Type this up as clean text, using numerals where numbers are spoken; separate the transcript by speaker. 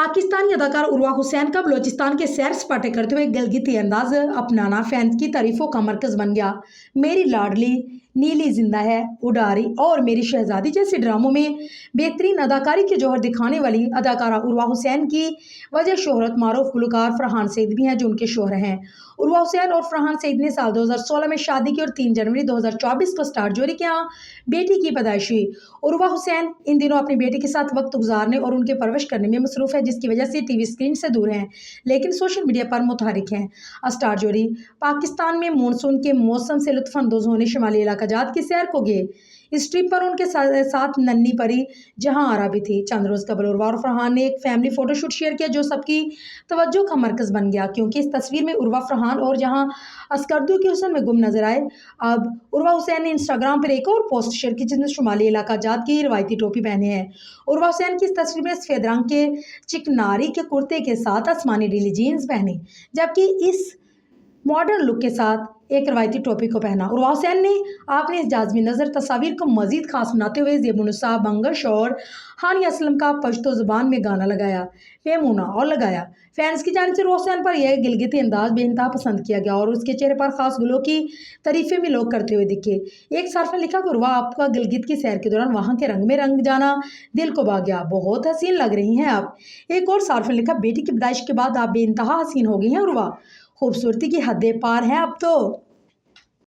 Speaker 1: पाकिस्तानी अदाकार उर्वा हुसैन का बलोचिस्तान के सैर सपाटे करते हुए गिलगिती अंदाज अपनाना फैंस की तारीफों का मरकज बन गया। मेरी लाडली, नीली जिंदा है, उडारी और मेरी शहजादी जैसे ड्रामों में बेहतरीन अदाकारी के जौहर दिखाने वाली अदाकारा उर्वा हुसैन की वजह शोहरत मारूफ गुलकार फरहान सईद भी हैं, जो उनके शौहर हैं। उर्वा हुसैन और फरहान सईद ने साल 2016 में शादी की और 3 जनवरी 2024 को स्टार जोड़ी के यहाँ बेटी की पैदाइश हुई। उर्वा हुसैन इन दिनों अपनी बेटी के साथ वक्त गुजारने और उनके परवरिश करने में मसरूफ है, जिसकी वजह से टीवी स्क्रीन से दूर हैं, लेकिन सोशल मीडिया पर मुतहरिक हैं। स्टार जोड़ी पाकिस्तान में मानसून के मौसम से लुत्फानंदोज होने शुमाली इलाका जात की सैर को गए। इस ट्रिप पर उनके साथ नन्ही परी जहां आरा भी थी। चंद रोज कबल उर्वा और फरहान ने एक फैमिली फोटोशूट शेयर किया, जो सबकी तवज्जो का मरकज बन गया, क्योंकि इस तस्वीर में उर्वा फरहान और जहां अस्करदू के हुस्न में गुम नजर आए। अब उर्वा हुसैन ने इंस्टाग्राम पर एक और पोस्ट शेयर की, जिसमें शुमाली इलाका जात की रवायती टोपी पहने हैं। उर्वा हुसैन की इस तस्वीर में सफेद रंग के चिकनारी के कुर्ते के साथ आसमानी ढीली जीन्स पहनी, जबकि इस मॉडर्न लुक के साथ एक रवायती टोपी को पहना। उर्वा हुसैन ने आपने इस जाज़मी नज़र तस्वीर को मजीद खास बनाते हुए ज़ेबुन्निसा बंगश और हानिया असलम का पश्तो ज़ुबान में गाना लगाया, पेमूना और लगाया। फैंस की जानिब से उर्वा हुसैन पर यह गिलगिती अंदाज बेइंतहा पसंद किया गया और उसके चेहरे पर खास गुलों की तारीफें भी लोग करते हुए दिखे। एक सार्फ ने लिखा कि उर्वा, आपका गिलगित की सैर के दौरान वहाँ के रंग में रंग जाना दिल को भा गया, बहुत हसीन लग रही हैं आप। एक और सार्फ ने लिखा, बेटी की पैदाइश के बाद आप बेइंतहा हसीन हो गई हैं उर्वा, खूबसूरती की हदें पार हैं अब तो।